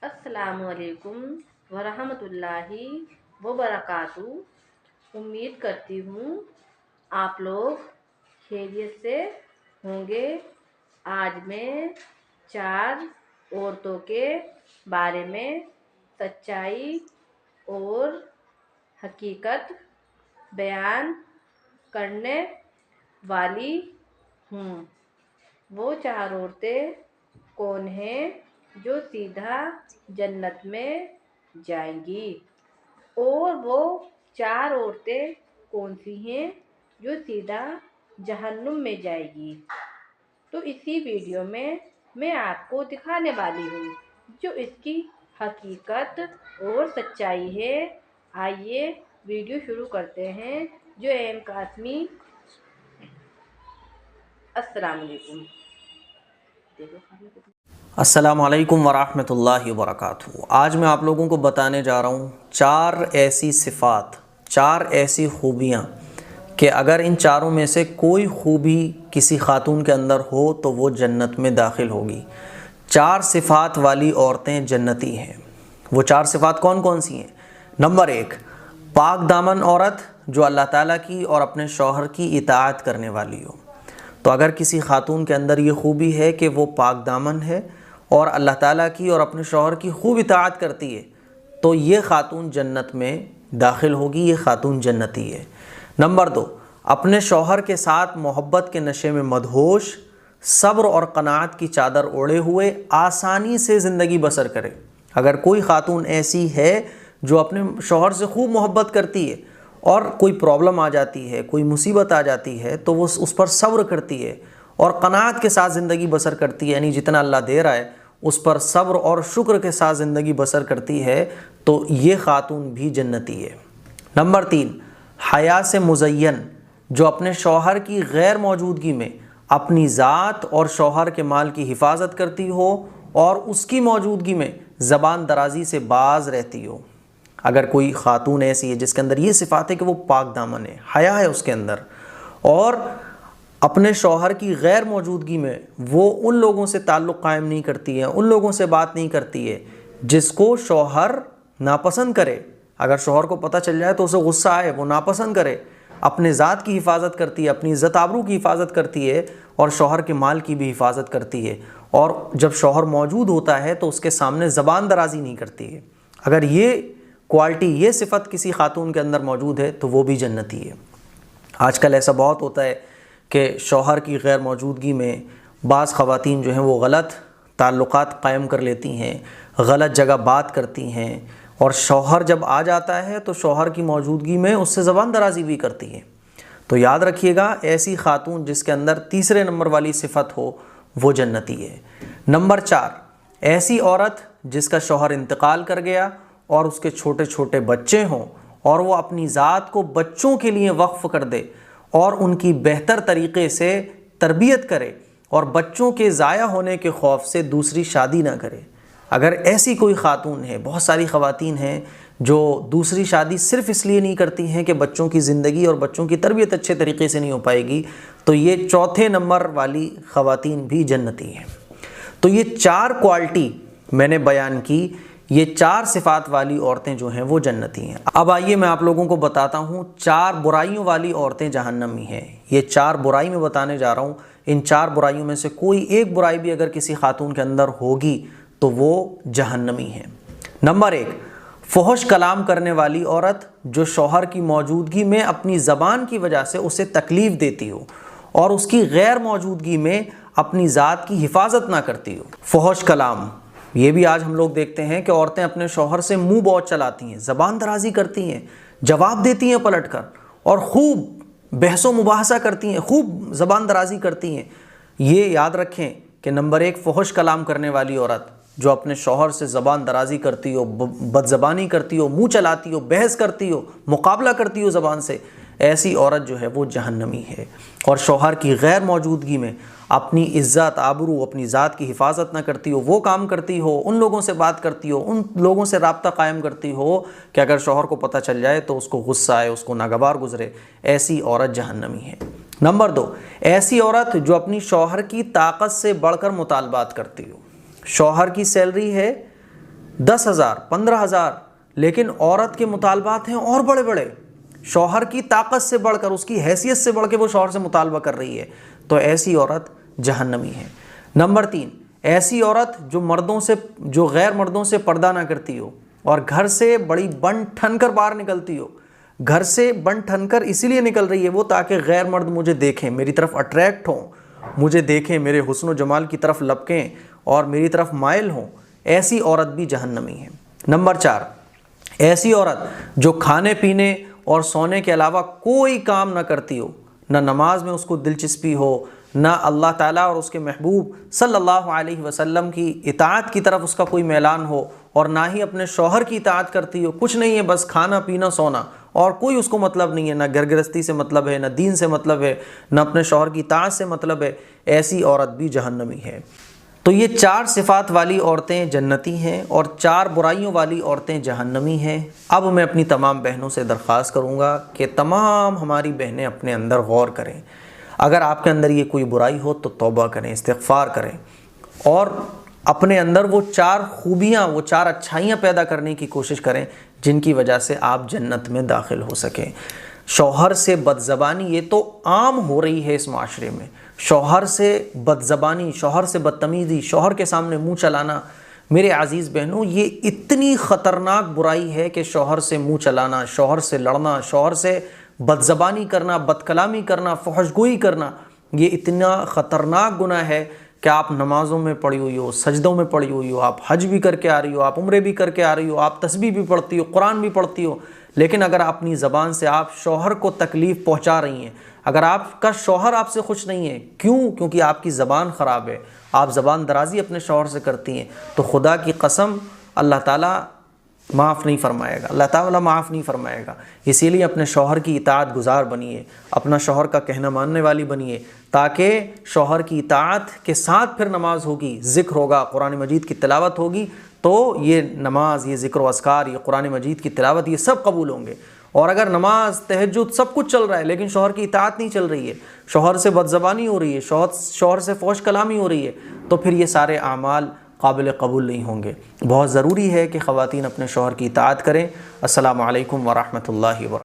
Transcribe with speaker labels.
Speaker 1: अस्सलामुअलैकुम वरहमतुल्लाहि वबरकातुहू। उम्मीद करती हूँ आप लोग खैरियत से होंगे। आज मैं 4 औरतों के बारे में सच्चाई और हकीकत बयान करने वाली हूँ। वो 4 औरतें कौन हैं जो सीधा जन्नत में जाएंगी, और वो 4 औरतें कौन सी हैं जो सीधा जहन्नुम में जाएगी। तो इसी वीडियो में मैं आपको दिखाने वाली हूँ जो इसकी हकीकत और सच्चाई है। आइए वीडियो शुरू करते हैं। जो एम कासमी, अस्सलाम वालेकुम।
Speaker 2: अस्सलाम वालेकुम वरहमतुल्लाहि वबरकातुहू। आज मैं आप लोगों को बताने जा रहा हूँ 4 ऐसी सिफ़ात, 4 ऐसी खूबियाँ कि अगर इन चारों में से कोई खूबी किसी खातून के अंदर हो तो वो जन्नत में दाखिल होगी। 4 सिफ़ात वाली औरतें जन्नती हैं। वो 4 सिफ़ात कौन कौन सी हैं? नंबर 1, पाक दामन औरत जो अल्लाह ताला की और अपने शौहर की इताअत करने वाली हो। तो अगर किसी खातून के अंदर ये खूबी है कि वो पाक दामन है और अल्लाह ताला की और अपने शौहर की खूब इताअत करती है, तो ये खातून जन्नत में दाखिल होगी। ये खातून जन्नती है। नंबर 2, अपने शौहर के साथ मोहब्बत के नशे में मदहोश, सब्र और क़नाअत की चादर ओढ़े हुए आसानी से ज़िंदगी बसर करे। अगर कोई खातून ऐसी है जो अपने शौहर से खूब मोहब्बत करती है और कोई प्रॉब्लम आ जाती है, कोई मुसीबत आ जाती है, तो वो उस पर सब्र करती है और क़नाअत के साथ ज़िंदगी बसर करती है, यानी जितना अल्लाह दे रहा है उस पर सब्र और शुक्र के साथ ज़िंदगी बसर करती है, तो ये खातून भी जन्नती है। नंबर 3, हया से मुज़य्यन जो अपने शौहर की गैर मौजूदगी में अपनी ज़ात और शौहर के माल की हिफाजत करती हो और उसकी मौजूदगी में ज़बान दराजी से बाज रहती हो। अगर कोई खातून ऐसी है जिसके अंदर ये सिफ़ात है कि वो पाक दामन है, हया है उसके अंदर, और अपने शौहर की गैर मौजूदगी में वो उन लोगों से ताल्लुक़ कायम नहीं करती है, उन लोगों से बात नहीं करती है जिसको शौहर नापसंद करे। अगर शौहर को पता चल जाए तो उसे गुस्सा आए, वो नापसंद करे। अपने ज़ात की हिफाजत करती है, अपनी इज़्ज़त आबरू की हिफाजत करती है और शौहर के माल की भी हिफाजत करती है। और जब शौहर मौजूद होता है तो उसके सामने ज़बान दराजी नहीं करती है। अगर ये क्वालिटी, ये सिफ़त किसी खातून के अंदर मौजूद है तो वो भी जन्नती है। आजकल ऐसा बहुत होता है कि शौहर की गैर मौजूदगी में बाज़ ख़वातीन जो हैं वो गलत ताल्लुक़ात कायम कर लेती हैं, गलत जगह बात करती हैं, और शौहर जब आ जाता है तो शौहर की मौजूदगी में उससे ज़बान दराजी भी करती हैं। तो याद रखिएगा, ऐसी खातून जिसके अंदर तीसरे नंबर वाली सिफ़त हो वो जन्नती है। नंबर 4, ऐसी औरत जिसका शौहर इंतकाल कर गया और उसके छोटे छोटे बच्चे हों और वो अपनी ज़ात को बच्चों के लिए वक्फ़ कर दे और उनकी बेहतर तरीक़े से तरबियत करे और बच्चों के ज़ाया होने के खौफ से दूसरी शादी ना करे। अगर ऐसी कोई खातून है, बहुत सारी ख़वातीन हैं जो दूसरी शादी सिर्फ़ इसलिए नहीं करती हैं कि बच्चों की ज़िंदगी और बच्चों की तरबियत अच्छे तरीक़े से नहीं हो पाएगी, तो ये चौथे नंबर वाली ख़वातीन भी जन्नती हैं। तो ये 4 क्वालिटी मैंने बयान की, ये 4 सिफ़ात वाली औरतें जो हैं वो जन्नती हैं। अब आइए मैं आप लोगों को बताता हूँ 4 बुराइयों वाली औरतें जहन्नमी हैं। ये 4 बुराई में बताने जा रहा हूँ। इन 4 बुराइयों में से कोई एक बुराई भी अगर किसी खातून के अंदर होगी तो वो जहन्नमी है। नंबर 1, फ़ोहश कलाम करने वाली औरत जो शौहर की मौजूदगी में अपनी ज़बान की वजह से उसे तकलीफ़ देती हो और उसकी गैर मौजूदगी में अपनी ज़ात की हिफाजत ना करती हो। फ़ोहश कलाम, ये भी आज हम लोग देखते हैं कि औरतें अपने शौहर से मुंह बहुत चलाती हैं, ज़बान दराजी करती हैं, जवाब देती हैं पलटकर, और खूब बहसो मुबाहसा करती हैं, खूब ज़बान दराजी करती हैं। ये याद रखें कि नंबर 1, फ़ोहश कलाम करने वाली औरत जो अपने शौहर से ज़बान दराजी करती हो, बदज़बानी करती हो, मुँह चलाती हो, बहस करती हो, मुकाबला करती हो ज़बान से, ऐसी औरत जो है वो जहन्नमी है। और शौहर की गैर मौजूदगी में अपनी इज़्ज़त आबरू, अपनी ज़ात की हिफाजत ना करती हो, वो काम करती हो, उन लोगों से बात करती हो, उन लोगों से राब्ता कायम करती हो कि अगर शौहर को पता चल जाए तो उसको गुस्सा आए, उसको नागवार गुजरे, ऐसी औरत जहन्नमी है। नंबर 2, ऐसी औरत जो अपनी शौहर की ताकत से बढ़कर मुतालबात करती हो। शौहर की सैलरी है 10,000, 15,000, लेकिन औरत के मुतालबात हैं और बड़े बड़े, शौहर की ताकत से बढ़कर, उसकी हैसियत से बढ़ के वो शौहर से मुतालबा कर रही है, तो ऐसी औरत जहन्नमी है। नंबर 3, ऐसी औरत जो गैर मर्दों से पर्दा ना करती हो और घर से बड़ी बन ठन कर बाहर निकलती हो। घर से बन ठन कर इसीलिए निकल रही है वो ताकि गैर मर्द मुझे देखें, मेरी तरफ अट्रैक्ट हों, मुझे देखें, मेरे हुस्न व जमाल की तरफ लपकें और मेरी तरफ माइल हों। ऐसी औरत भी जहन्नमी है। नंबर 4, ऐसी औरत जो खाने पीने और सोने के अलावा कोई काम ना करती हो, ना नमाज में उसको दिलचस्पी हो, ना अल्लाह ताला और उसके महबूब सल्लल्लाहु अलैहि वसल्लम की इताअत की तरफ उसका कोई मैलान हो, और ना ही अपने शौहर की इताअत करती हो। कुछ नहीं है, बस खाना पीना सोना, और कोई उसको मतलब नहीं है, ना घर गृहस्थी से मतलब है, ना दीन से मतलब है, ना अपने शौहर की इताअत से मतलब है। ऐसी औरत भी जहन्नमी है। तो ये 4 सिफ़ात वाली औरतें जन्नती हैं और 4 बुराइयों वाली औरतें जहन्नमी हैं। अब मैं अपनी तमाम बहनों से दरख्वास्त करूँगा कि तमाम हमारी बहनें अपने अंदर गौर करें। अगर आपके अंदर ये कोई बुराई हो तो तौबा करें, इस्तिग़फ़ार करें और अपने अंदर वो 4 खूबियाँ, वो 4 अच्छाइयाँ पैदा करने की कोशिश करें जिनकी वजह से आप जन्नत में दाखिल हो सकें। शौहर से बदज़बानी ये तो आम हो रही है इस माशरे में। शौहर से बदज़बानी, शौहर से बदतमीज़ी, शौहर के सामने मुंह चलाना, मेरे अज़ीज़ बहनों, ये इतनी ख़तरनाक बुराई है कि शौहर से मुंह चलाना, शौहर से लड़ना, शौहर से बदज़बानी करना, बदकलामी करना, फहशगोई करना, ये इतना ख़तरनाक गुनाह है कि आप नमाज़ों में पड़ी हुई हो, सजदों में पड़ी हुई हो, आप हज भी करके आ रही हो, आप उम्रे भी करके आ रही हो, आप तस्बीह भी पढ़ती हो, कुरान भी पढ़ती हो, लेकिन अगर अपनी ज़बान से आप शौहर को तकलीफ़ पहुँचा रही हैं, अगर आपका शौहर आपसे खुश नहीं है, क्यों? क्योंकि आपकी ज़बान ख़राब है, आप ज़बान दराज़ी अपने शौहर से करती हैं, तो खुदा की कसम अल्लाह ताला माफ़ नहीं फरमाएगा, अल्लाह ताला माफ़ नहीं फरमाएगा। इसीलिए अपने शौहर की इताअत गुज़ार बनिए, अपना शौहर का कहना मानने वाली बनिए, ताकि शौहर की इताअत के साथ फिर नमाज होगी, ज़िक्र होगा, कुरान मजीद की तिलावत होगी, तो ये नमाज, ये ज़िक्र व अस्कार, ये कुरान मजीद की तिलावत, ये सब कबूल होंगे। और अगर नमाज, तहज्जुद सब कुछ चल रहा है लेकिन शौहर की इताअत नहीं चल रही है, शौहर से बदज़बानी हो रही है, शौहर से फौश कलामी हो रही है, तो फिर ये सारे आमाल काबिल कबूल नहीं होंगे। बहुत ज़रूरी है कि ख़वातीन अपने शौहर की इताअत करें। अस्सलामु अलैकुम व रहमतुल्लाहि व बरकातुहू।